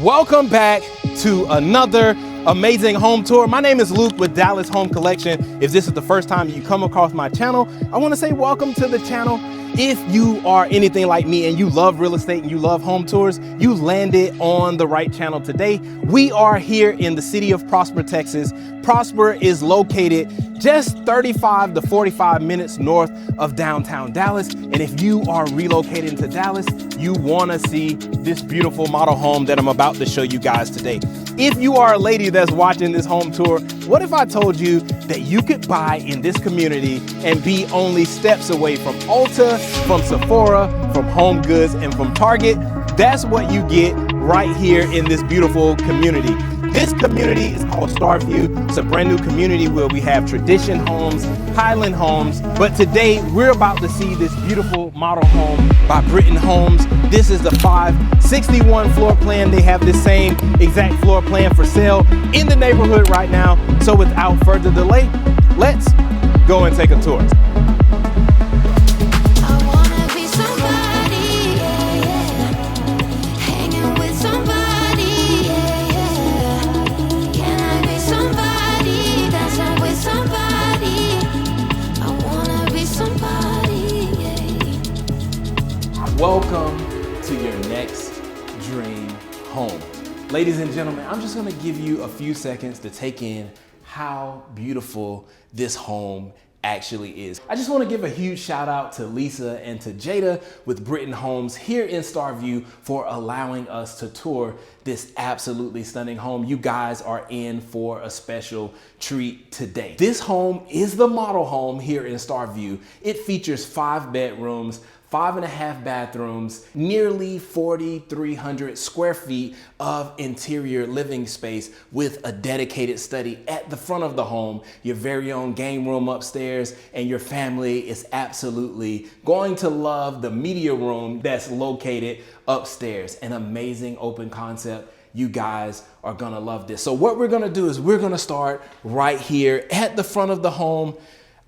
Welcome back to another amazing home tour. My name is Luke with Dallas Home Collection. If this is the first time you come across my channel, I want to say welcome to the channel. If you are anything like me and you love real estate and you love home tours, you landed on the right channel today. We are here in the city of Prosper, Texas. Prosper is located just 35 to 45 minutes north of downtown Dallas. And if you are relocating to Dallas, you want to see this beautiful model home that I'm about to show you guys today. If you are a lady that's watching this home tour, what if I told you that you could buy in this community and be only steps away from Ulta, from Sephora, from Home Goods, and from Target? That's what you get right here in this beautiful community. This community is called Starview. It's a brand new community where we have tradition homes, Highland homes, but today we're about to see this beautiful model home by Britton Homes. This is the 561 floor plan. They have the same exact floor plan for sale in the neighborhood right now. So without further delay, let's go and take a tour. Welcome to your next dream home. Ladies and gentlemen, I'm just gonna give you a few seconds to take in how beautiful this home actually is. I just wanna give a huge shout out to Lisa and to Jada with Britton Homes here in Starview for allowing us to tour this absolutely stunning home. You guys are in for a special treat today. This home is the model home here in Starview. It features 5 bedrooms, 5.5 bathrooms, nearly 4,300 square feet of interior living space with a dedicated study at the front of the home, your very own game room upstairs, and your family is absolutely going to love the media room that's located upstairs. An amazing open concept. You guys are gonna love this. So what we're gonna do is we're gonna start right here at the front of the home.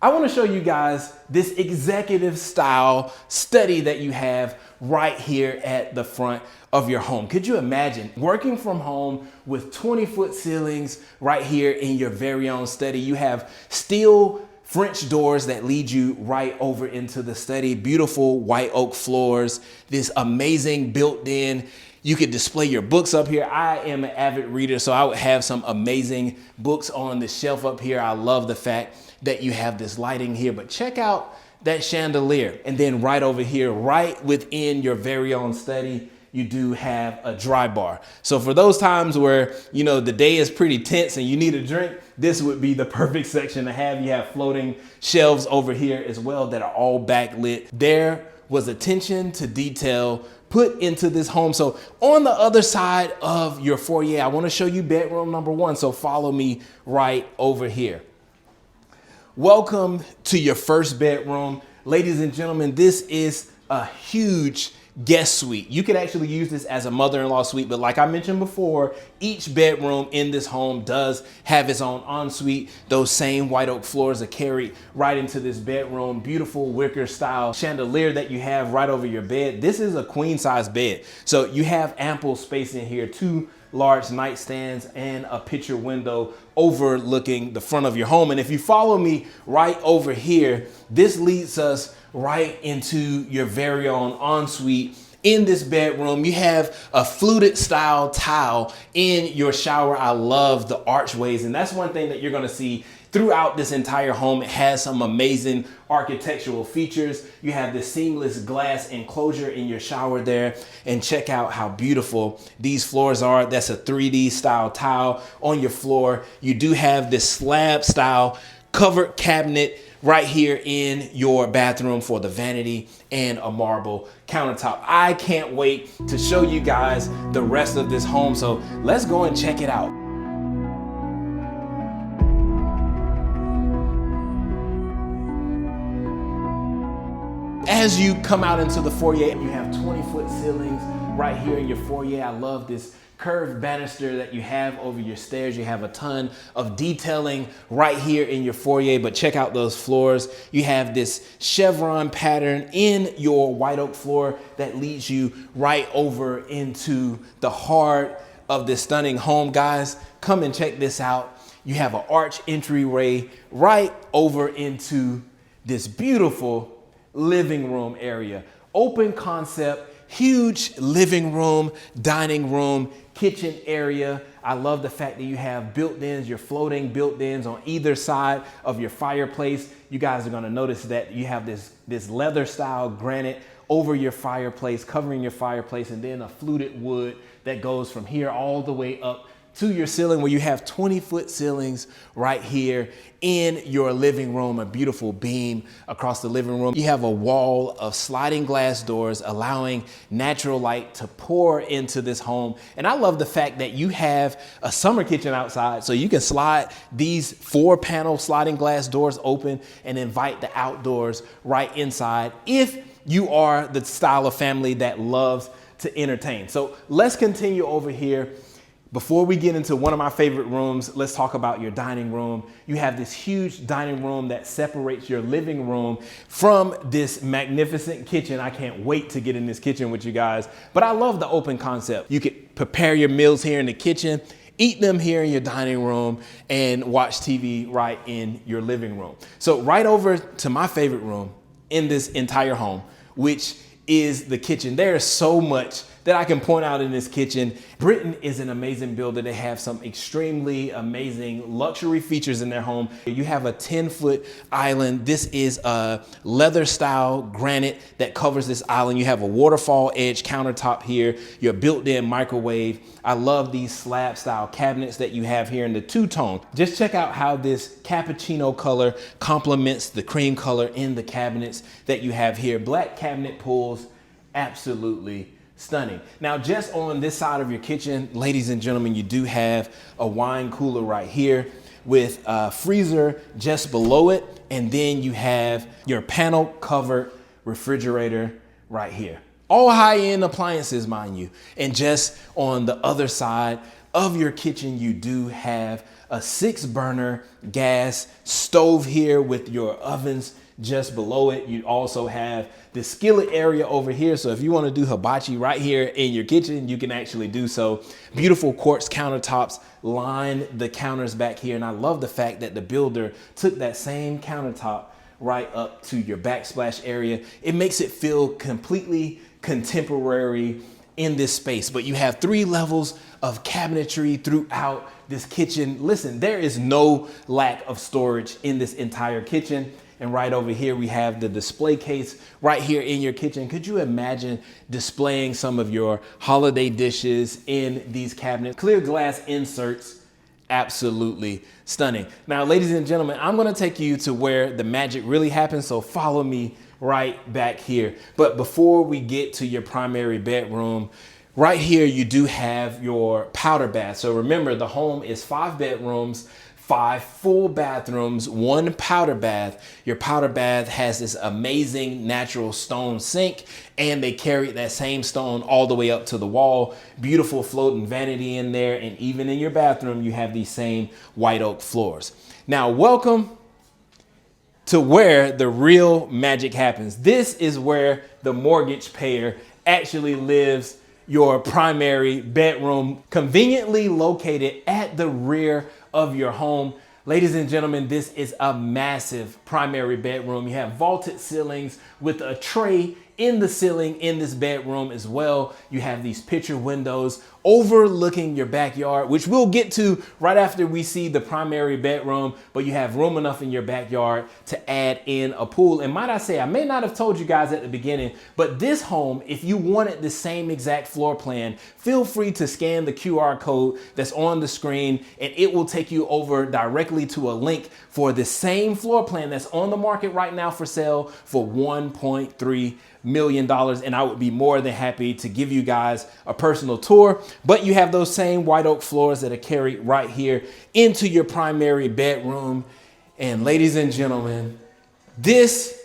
I want to show you guys this executive style study that you have right here at the front of your home. Could you imagine working from home with 20-foot ceilings right here in your very own study? You have steel French doors that lead you right over into the study, beautiful white oak floors, this amazing built-in. You could display your books up here. I am an avid reader, so I would have some amazing books on the shelf up here. I love the fact that you have this lighting here, but check out that chandelier. And then right over here, right within your very own study, you do have a dry bar. So for those times where, you know, the day is pretty tense and you need a drink, this would be the perfect section to have. You have floating shelves over here as well that are all backlit. There was attention to detail put into this home. So on the other side of your foyer, I want to show you bedroom number 1. So follow me right over here. Welcome to your first bedroom. Ladies and gentlemen, this is a huge guest suite. You could actually use this as a mother-in-law suite, but like I mentioned before, each bedroom in this home does have its own ensuite. Those same white oak floors are carried right into this bedroom. Beautiful wicker style chandelier that you have right over your bed. This is a queen size bed. So you have ample space in here, 2 large nightstands and a picture window overlooking the front of your home. And if you follow me right over here, this leads us right into your very own ensuite. In this bedroom, you have a fluted style tile in your shower. I love the archways, and that's one thing that you're gonna see throughout this entire home. It has some amazing architectural features. You have this seamless glass enclosure in your shower there, and check out how beautiful these floors are. That's a 3D style tile on your floor. You do have this slab style covered cabinet right here in your bathroom for the vanity and a marble countertop. I can't wait to show you guys the rest of this home, so let's go and check it out. As you come out into the foyer, you have 20-foot ceilings right here in your foyer. I love this curved banister that you have over your stairs. You have a ton of detailing right here in your foyer, but check out those floors. You have this chevron pattern in your white oak floor that leads you right over into the hard of this stunning home, guys. Come and check this out. You have an arch entryway right over into this beautiful living room area. Open concept, huge living room, dining room, kitchen area. I love the fact that you have built-ins, your floating built-ins on either side of your fireplace. You guys are gonna notice that you have this leather style granite over your fireplace, covering your fireplace, and then a fluted wood that goes from here all the way up to your ceiling, where you have 20-foot ceilings right here in your living room, a beautiful beam across the living room. You have a wall of sliding glass doors allowing natural light to pour into this home. And I love the fact that you have a summer kitchen outside, so you can slide these 4-panel sliding glass doors open and invite the outdoors right inside if you are the style of family that loves to entertain. So let's continue over here. Before we get into one of my favorite rooms, let's talk about your dining room. You have this huge dining room that separates your living room from this magnificent kitchen. I can't wait to get in this kitchen with you guys, but I love the open concept. You could prepare your meals here in the kitchen, eat them here in your dining room, and watch TV right in your living room. So right over to my favorite room in this entire home, which is the kitchen. There is so much that I can point out in this kitchen. Britton is an amazing builder. They have some extremely amazing luxury features in their home. You have a 10-foot island. This is a leather style granite that covers this island. You have a waterfall edge countertop here, your built-in microwave. I love these slab style cabinets that you have here in the two-tone. Just check out how this cappuccino color complements the cream color in the cabinets that you have here. Black cabinet pulls, absolutely stunning. Now, just on this side of your kitchen, ladies and gentlemen, you do have a wine cooler right here with a freezer just below it. And then you have your panel covered refrigerator right here. All high-end appliances, mind you. And just on the other side of your kitchen, you do have a 6-burner gas stove here with your ovens just below it. You also have the skillet area over here. So if you want to do hibachi right here in your kitchen, you can actually do so. Beautiful quartz countertops line the counters back here. And I love the fact that the builder took that same countertop right up to your backsplash area. It makes it feel completely contemporary in this space. But you have 3 levels of cabinetry throughout this kitchen. Listen, there is no lack of storage in this entire kitchen. And right over here, we have the display case right here in your kitchen. Could you imagine displaying some of your holiday dishes in these cabinets? Clear glass inserts, absolutely stunning. Now, ladies and gentlemen, I'm gonna take you to where the magic really happens, so follow me right back here. But before we get to your primary bedroom, right here, you do have your powder bath. So remember, the home is 5 bedrooms, 5 full bathrooms, 1 powder bath. Your powder bath has this amazing natural stone sink, and they carried that same stone all the way up to the wall. Beautiful floating vanity in there, and even in your bathroom, you have these same white oak floors. Now, welcome to where the real magic happens. This is where the mortgage payer actually lives. Your primary bedroom, conveniently located at the rear of your home. Ladies and gentlemen, this is a massive primary bedroom. You have vaulted ceilings with a tray in the ceiling in this bedroom as well. You have these picture windows overlooking your backyard, which we'll get to right after we see the primary bedroom, but you have room enough in your backyard to add in a pool. And might I say, I may not have told you guys at the beginning, but this home, if you wanted the same exact floor plan, feel free to scan the QR code that's on the screen, and it will take you over directly to a link for the same floor plan that's on the market right now for sale for $1.3 million. And I would be more than happy to give you guys a personal tour. But you have those same white oak floors that are carried right here into your primary bedroom. And ladies and gentlemen, this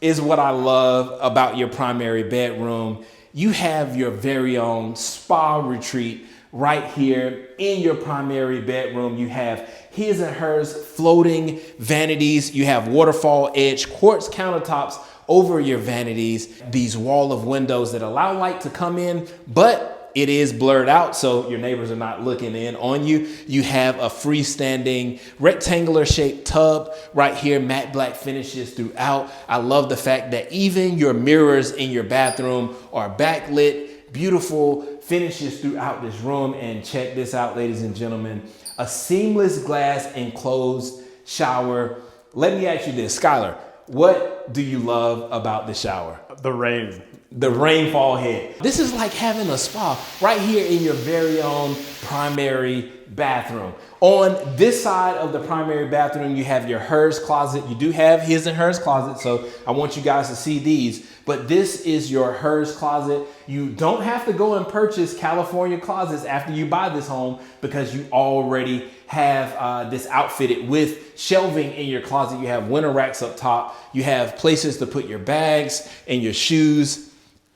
is what I love about your primary bedroom. You have your very own spa retreat right here in your primary bedroom. You have his and hers floating vanities. You have waterfall edge quartz countertops over your vanities, these wall of windows that allow light to come in, but it is blurred out so your neighbors are not looking in on you. You have a freestanding rectangular shaped tub right here, matte black finishes throughout. I love the fact that even your mirrors in your bathroom are backlit, beautiful finishes throughout this room. And check this out, ladies and gentlemen, a seamless glass enclosed shower. Let me ask you this, Skylar, what do you love about the shower? The rain. The rainfall head. This is like having a spa right here in your very own primary bathroom. On this side of the primary bathroom, you have your hers closet. You do have his and hers closet, so I want you guys to see these. But this is your hers closet. You don't have to go and purchase California closets after you buy this home because you already have this outfitted with shelving in your closet. You have winter racks up top. You have places to put your bags and your shoes.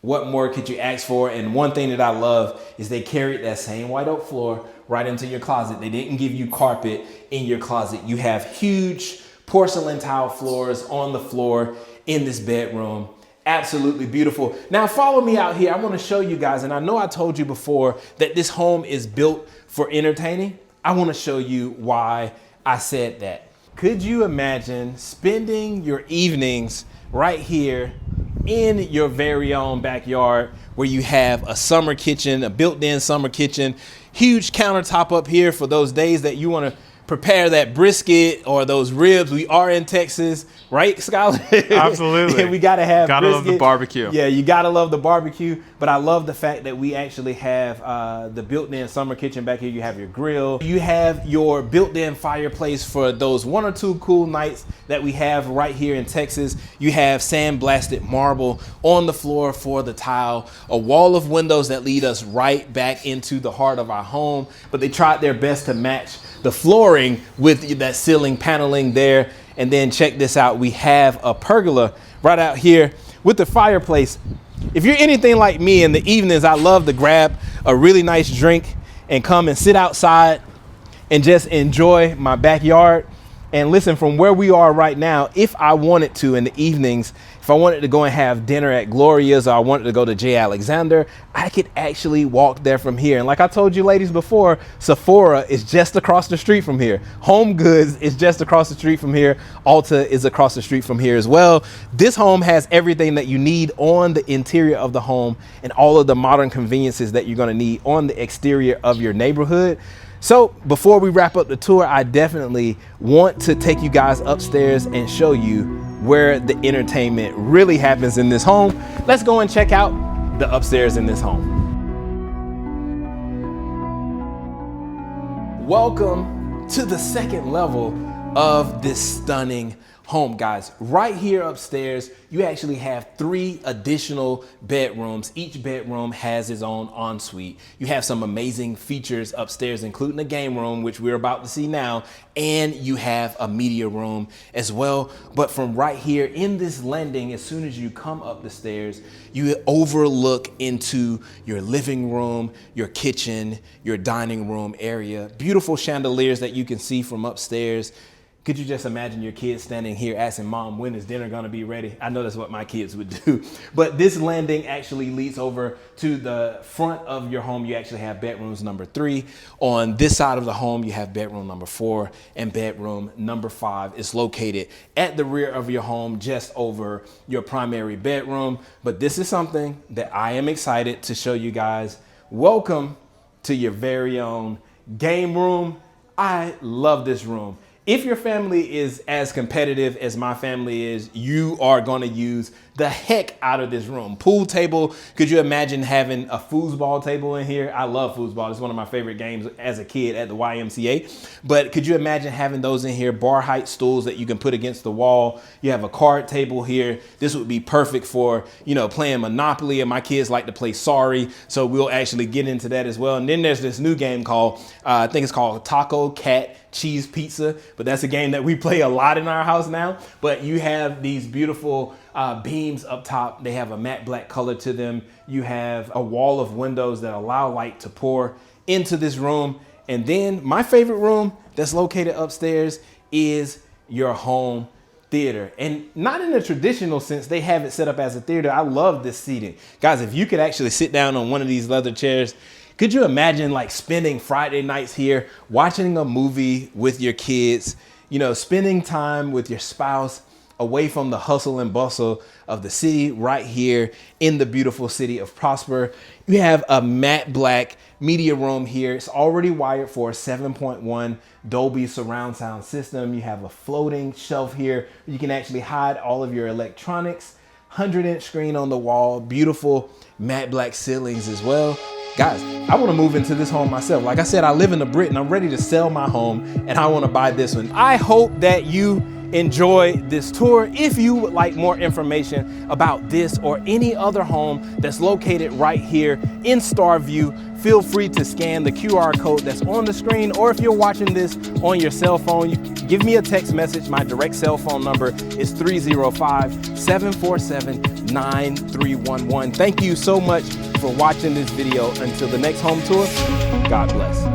What more could you ask for? And one thing that I love is they carried that same white oak floor right into your closet. They didn't give you carpet in your closet. You have huge porcelain tile floors on the floor in this bedroom. Absolutely beautiful. Now follow me out here. I want to show you guys, and I know I told you before that this home is built for entertaining. I want to show you why I said that. Could you imagine spending your evenings right here in your very own backyard where you have a summer kitchen, a built-in summer kitchen, huge countertop up here for those days that you want to prepare that brisket or those ribs. We are in Texas, right, Skylar? Absolutely. We got to have Gotta brisket. love the barbecue. Yeah, you got to love the barbecue. But I love the fact that we actually have the built-in summer kitchen back here. You have your grill. You have your built-in fireplace for those 1 or 2 cool nights that we have right here in Texas. You have sandblasted marble on the floor for the tile, a wall of windows that lead us right back into the heart of our home. But they tried their best to match the flooring with that ceiling paneling there. And then check this out. We have a pergola right out here with the fireplace. If you're anything like me in the evenings, I love to grab a really nice drink and come and sit outside and just enjoy my backyard. And listen, from where we are right now, if I wanted to in the evenings, if I wanted to go and have dinner at Gloria's or I wanted to go to J. Alexander, I could actually walk there from here. And like I told you ladies before, Sephora is just across the street from here. Home Goods is just across the street from here. Ulta is across the street from here as well. This home has everything that you need on the interior of the home and all of the modern conveniences that you're going to need on the exterior of your neighborhood. So before we wrap up the tour, I definitely want to take you guys upstairs and show you where the entertainment really happens in this home. Let's go and check out the upstairs in this home. Welcome to the second level of this stunning home, guys. Right here upstairs, you actually have 3 additional bedrooms. Each bedroom has its own ensuite. You have some amazing features upstairs, including a game room, which we're about to see now, and you have a media room as well. But from right here in this landing, as soon as you come up the stairs, you overlook into your living room, your kitchen, your dining room area. Beautiful chandeliers that you can see from upstairs. Could you just imagine your kids standing here asking mom, when is dinner gonna be ready? I know that's what my kids would do. But this landing actually leads over to the front of your home. You actually have bedrooms number 3. On this side of the home, you have bedroom number 4 and bedroom number 5 is located at the rear of your home, just over your primary bedroom. But this is something that I am excited to show you guys. Welcome to your very own game room. I love this room. If your family is as competitive as my family is, you are gonna use the heck out of this room. Pool table, could you imagine having a foosball table in here? I love foosball, it's one of my favorite games as a kid at the YMCA. But could you imagine having those in here? Bar height stools that you can put against the wall. You have a card table here. This would be perfect for, you know, playing Monopoly, and my kids like to play Sorry, so we'll actually get into that as well. And then there's this new game called, I think it's called Taco Cat Cheese Pizza, but that's a game that we play a lot in our house now. But you have these beautiful beams up top. They have a matte black color to them. You have a wall of windows that allow light to pour into this room. And then my favorite room that's located upstairs is your home theater, and not in a traditional sense. They have it set up as a theater. I love this seating. Guys, if you could actually sit down on one of these leather chairs, could you imagine like spending Friday nights here, watching a movie with your kids, you know, spending time with your spouse, away from the hustle and bustle of the city, right here in the beautiful city of Prosper. You have a matte black media room here. It's already wired for a 7.1 Dolby surround sound system. You have a floating shelf here. You can actually hide all of your electronics. 100-inch screen on the wall, beautiful matte black ceilings as well. Guys, I want to move into this home myself. Like I said, I live in the Britton. I'm ready to sell my home and I want to buy this one. I hope that you enjoy this tour. If you would like more information about this or any other home that's located right here in Starview, feel free to scan the QR code that's on the screen, or if you're watching this on your cell phone, you give me a text message. My direct cell phone number is 305-747-9311. Thank you so much for watching this video. Until the next home tour, God bless.